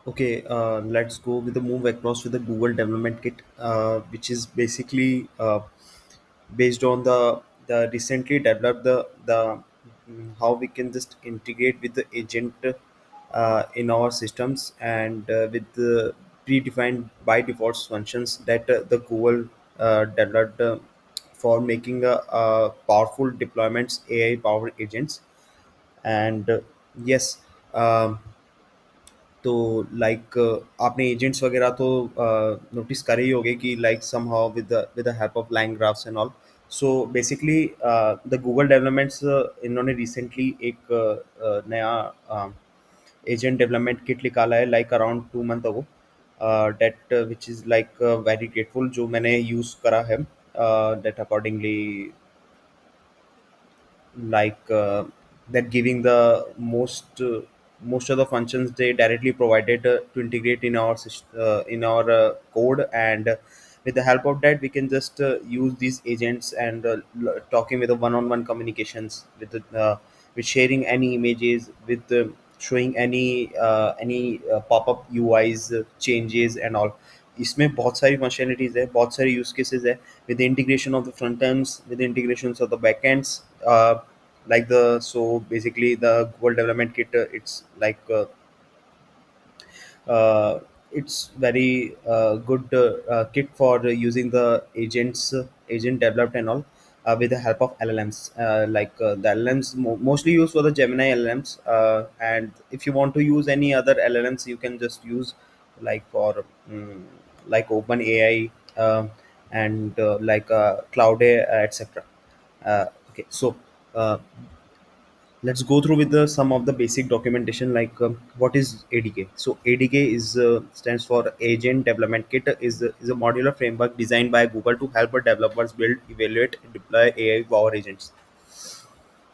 Okay, let's go with the move across with the Google Development Kit, which is basically based on the recently developed the how we can just integrate with the agent in our systems and with the predefined by default functions that the Google developed for making powerful deployments AI powered agents and yes. तो like आपने agents वगैरह तो notice करे ही होंगे कि like somehow with the help of line graphs and all so basically the Google developments इन्होंने recently एक नया एजेंट डेवलपमेंट किट निकाला है like around 2 month ago that which is like very grateful जो मैंने यूज़ करा है that accordingly like that giving the most of the functions they directly provided to integrate in our in our code and with the help of that we can just use these agents and talking with the one-on-one communications with with sharing any images with showing any pop-up UIs changes and all इसमें बहुत सारी functionalities है बहुत सारी use cases है with the integration of the front ends with the integrations of the back ends like the so basically the Google development kit it's like uh, it's very good kit for using the agents agent developed and all with the help of LLMs the LLMs mostly used for the Gemini LLMs and if you want to use any other LLMs you can just use like for um, like OpenAI and Cloud etc. Okay, so uh, let's go through with the some of the basic documentation like what is ADK. So ADK is stands for Agent Development Kit is a modular framework designed by Google to help our developers build, evaluate, deploy AI power agents.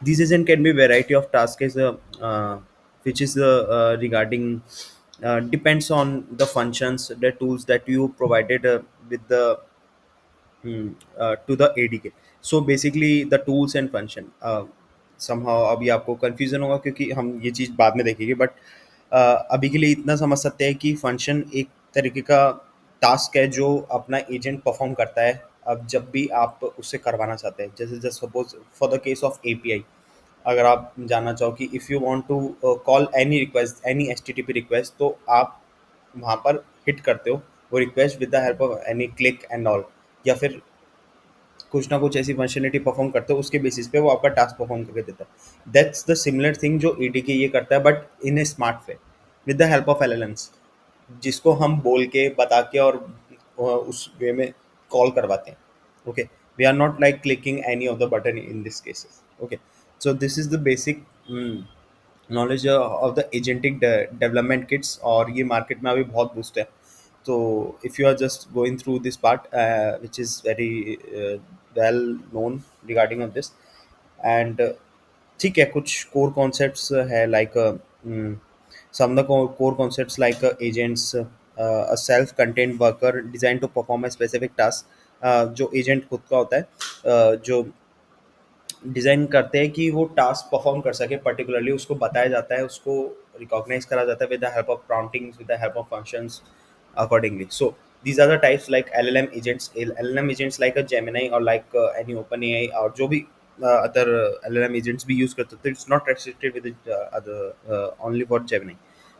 These agent can be variety of tasks which is regarding depends on the functions, the tools that you provided with the to the ADK. So basically the tools and function somehow अभी आपको confusion होगा क्योंकि हम ये चीज़ बाद में देखेंगे but अभी के लिए इतना समझ सकते हैं कि फंक्शन एक तरीके का टास्क है जो अपना एजेंट परफॉर्म करता है अब जब भी आप उससे करवाना चाहते हैं जैसे just suppose for the case of API अगर आप जानना चाहो कि if you want to call any request any HTTP request तो आप वहाँ पर हिट करते हो वो request with the help of any click and all या फिर कुछ ना कुछ ऐसी फंक्शनलिटी परफॉर्म करते हो उसके बेसिस पे वो आपका टास्क परफॉर्म करके देता है दैट्स द सिमिलर थिंग जो एडीके ये करता है but in A smart way with the help of LLMs जिसको हम बोल के बता के और उस वे में कॉल करवाते हैं okay we are not like clicking any of the button in this cases okay so this is the basic knowledge of the agentic development kits और ये मार्केट में अभी बहुत बूस्ट है तो if you are just going through this part which is very well known regarding of this and ठीक है कुछ core concepts है like some of the core concepts like agents a self-contained worker designed to perform a specific task जो agent खुद का होता है जो डिज़ाइन करते हैं कि वो टास्क परफॉर्म कर सके पर्टिकुलरली उसको बताया जाता है उसको रिकॉग्नाइज करा जाता है with the help of promptings with the help of functions accordingly. So these are the types like LLM agents. LLM agents like a Gemini or like any OpenAI or जो भी other LLM agents भी use करते थे. It's not restricted with the other only for Gemini.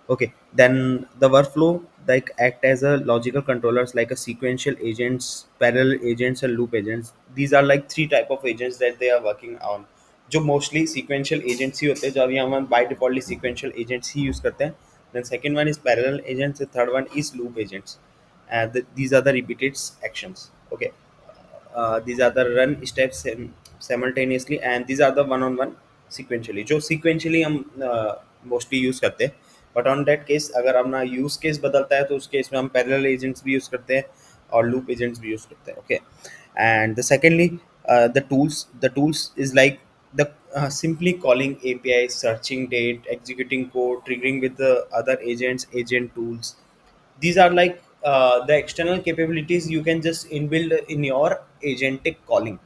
Okay, then the workflow like act as a logical controllers like a sequential agents, parallel agents, and loop agents. These are like three type of agents that they are working on. जो mostly sequential agents ही होते हैं जो अभी हम bye defaultly sequential agents ही use करते हैं then second one is parallel agents the third one is loop agents and these are the repeated actions okay these are the run steps simultaneously and these are the one on one sequentially जो sequentially हम mostly use करते हैं but on that case अगर अपना use case बदलता है तो उस केस में हम पैरेलल एजेंट्स भी यूज करते हैं और लूप एजेंट्स भी यूज करते हैं okay and the secondly the tools is like the simply calling API searching date executing code triggering with the other agents agent tools these are like the external capabilities you can just inbuild in your agentic calling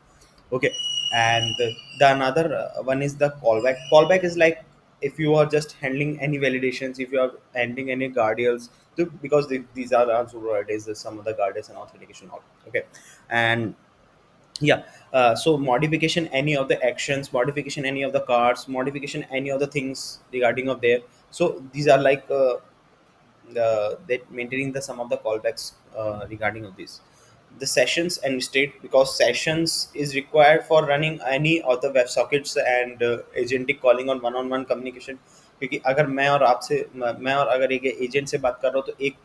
okay and the another one is the callback is like if you are just handling any validations, if you are handling any guardrails, so because these are also nowadays some of the guardrails and authentication all. Okay. And yeah, so modification any of the actions, modification any of the cards, modification any of the things regarding of there. So these are like that maintaining the some of the callbacks regarding of this, the sessions and state, because sessions is required for running any of the web sockets and agentic calling on one communication. क्योंकि अगर मैं और अगर एक agent से बात कर रहा हूँ तो एक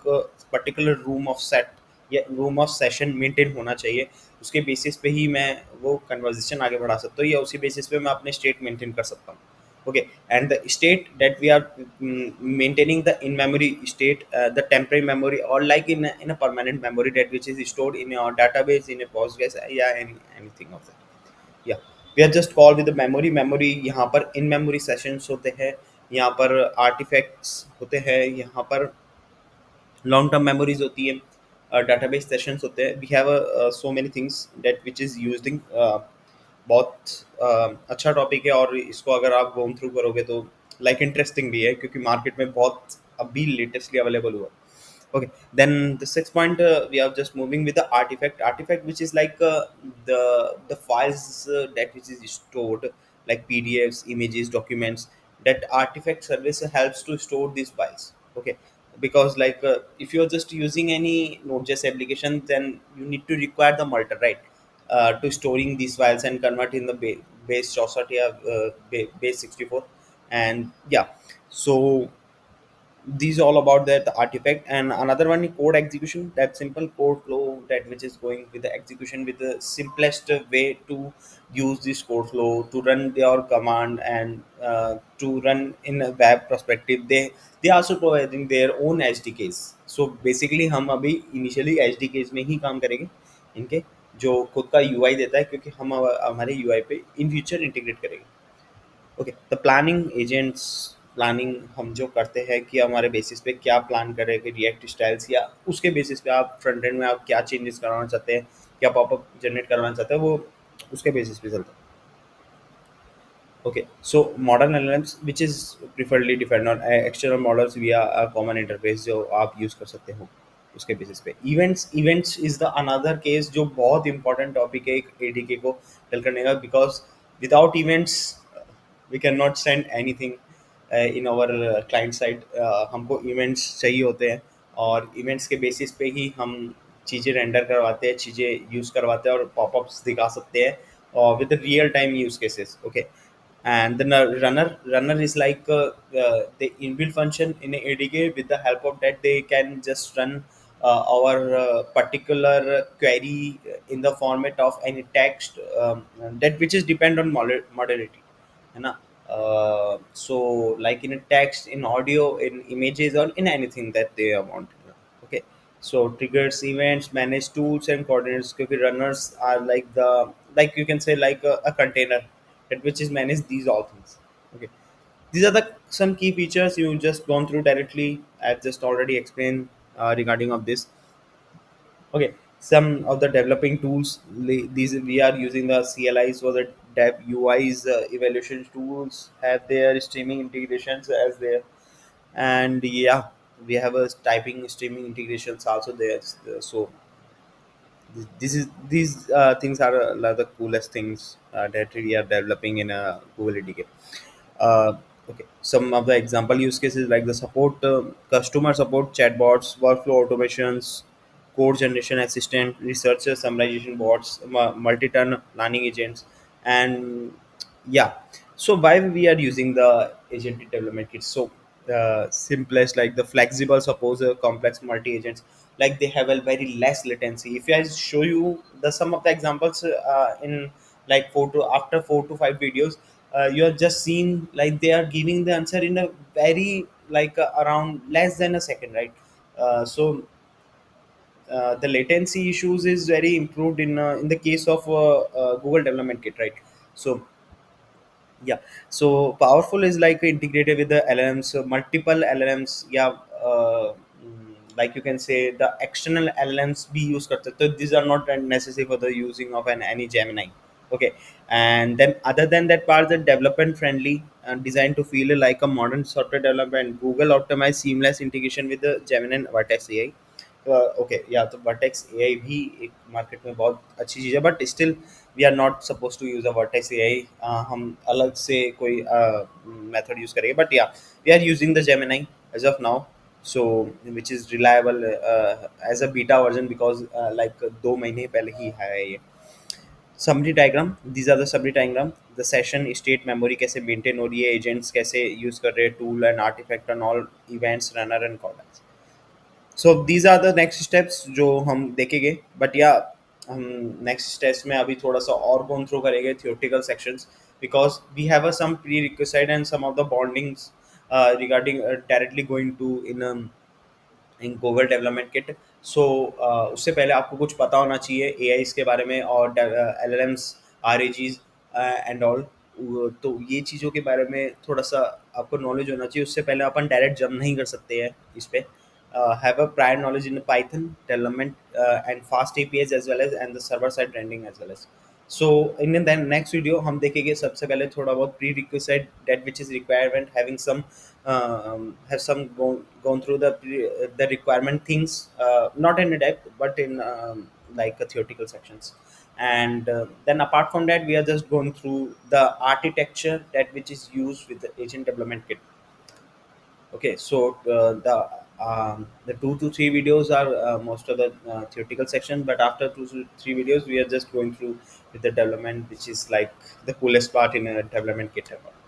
पर्टिकुलर रूम ऑफ सेट या रूम ऑफ सेशन मेंटेन होना चाहिए, उसके बेसिस पे ही मैं वो कन्वर्जेशन आगे बढ़ा सकता हूँ या उसी बेसिस पे मैं अपने स्टेट मेंटेन कर सकता हूँ. Okay. And the state that we are maintaining the in memory state, the temporary memory, or like in a permanent memory that which is stored in your database in a postgres, yeah, anything of that. Yeah, we are just called with the memory. यहाँ पर in memory sessions होते हैं, यहाँ पर artifacts होते हैं, यहाँ पर लॉन्ग टर्म मेमोरीज होती है, डाटाबेस सेशंस होते हैं. We have so many things that which is using. बहुत अच्छा टॉपिक है और इसको अगर आप गोम थ्रू करोगे तो लाइक इंटरेस्टिंग भी है क्योंकि मार्केट में बहुत अभी लेटेस्टली अवेलेबल हुआ. Okay, then the sixth point, we are just moving with the artifact which is like the files that which is stored, like pdfs, images, documents. That artifact service helps to store these files. Okay, because like if you're just using any node.js application, then you need to require the multi, right, to storing these files and convert in the base 64 or base 64. And yeah, so these all about that artifact. And another one is code execution, that simple code flow that which is going with the execution with the simplest way to use this code flow to run your command and to run in a web perspective. They are also providing their own sdks. So basically हम अभी initially sdks में ही काम करेंगे इनके, जो खुद का ui देता है, क्योंकि हम हमारे ui पे इन फ्यूचर इंटीग्रेट करेंगे. Okay, the planning agents. Planning हम जो करते हैं कि हमारे बेसिस पे क्या प्लान करें कि रिएक्ट स्टाइल्स, या उसके बेसिस पे आप फ्रंट एंड में आप क्या चेंजेस करवाना चाहते हैं, क्या पॉपअप जनरेट करवाना चाहते हैं, वो उसके बेसिस पे चलता है. Okay, so modern LLMs, which is preferably depend on external models via a common interface जो आप यूज कर सकते हो उसके बेसिस पे. Events is the another case जो बहुत इंपॉर्टेंट टॉपिक है एक एडीके को टेल करने का, because without events we can not send anything in our client side. हमको इवेंट्स चाहिए होते हैं और इवेंट्स के बेसिस पे ही हम चीज़ें रेंडर करवाते हैं, चीज़ें यूज़ करवाते हैं और पॉपअप्स दिखा सकते हैं और with real time use cases. Okay. And then a runner is like the inbuilt function in ADK. With the help of that, they can just run our particular query in the format of any text, that which is depend on modality, है ना. So like in a text, in audio, in images, or in anything that they want. Okay, so triggers, events, manage tools and coordinates. Because runners are like the, like you can say like a container that which is manage these all things. Okay, these are the some key features you just gone through directly. I've just already explained regarding of this. Okay, some of the developing tools, these we are using the CLIs for the dev UIs, evaluation tools have their streaming integrations as there. And yeah, we have a typing streaming integrations also there. So this is these things are like the coolest things that we are developing in a Google ADK. Uh, okay, some of the example use cases like the support, customer support chatbots, workflow automations, code generation assistant, researcher summarization bots, multi-turn planning agents. And yeah, so why we are using the agentic development kit? So the simplest, like the flexible, suppose a complex multi-agents, like they have a very less latency. If I show you the some of the examples in like 4 to 5 videos, you are just seeing like they are giving the answer in a very like around less than a second, right? So the latency issues is very improved in the case of Google Development Kit, right? So yeah, so powerful is like integrated with the LLMs, so multiple LLMs. Yeah, like you can say the external LLMs be use करते, so these are not necessary for the using of an any Gemini. Okay, and then other than that part, the development friendly and designed to feel like a modern software development. Google optimized seamless integration with the Gemini and Vertex AI. Okay या तो vertex AI भी एक market में बहुत अच्छी चीज़ है, but still we are not suppose to use a Vertex AI. हम अलग से कोई मेथड यूज़ करेंगे, बट या we are using the Gemini as of now, so which is reliable as a beta version, because like 2 महीने पहले ही है ये। Summary diagram, these are the summary diagram, the session state memory कैसे maintain हो रही है, एजेंट्स कैसे यूज़ कर रहे हैं, tool and artifact and all events runner and callers. So these are the next steps जो हम देखेंगे, बट या हम नेक्स्ट स्टेप्स में अभी थोड़ा सा और गोन थ्रू करेंगे theoretical sections, because we have a some prerequisite and some of the bondings regarding directly going to in Google development kit. So उससे पहले आपको कुछ पता होना चाहिए ए के बारे में और LLMs, RAGs and all. तो ये चीज़ों के बारे में थोड़ा सा आपको नॉलेज होना चाहिए, उससे पहले अपन डायरेक्ट जंप नहीं कर सकते हैं इस पे। Have a prior knowledge in Python development and fast APIs as well as and the server side rendering as well as. So in the next video हम देखेंगे सबसे पहले थोड़ा बहुत prerequisite that which is requirement, having some have some gone through the requirement things, not in depth but in like a theoretical sections. And then apart from that we are just going through the architecture that which is used with the agent development kit. Okay, so the 2 to 3 videos are most of the theoretical section, but after 2 to 3 videos we are just going through with the development, which is like the coolest part in a development kit ever.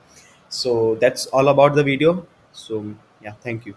So that's all about the video. So yeah, thank you.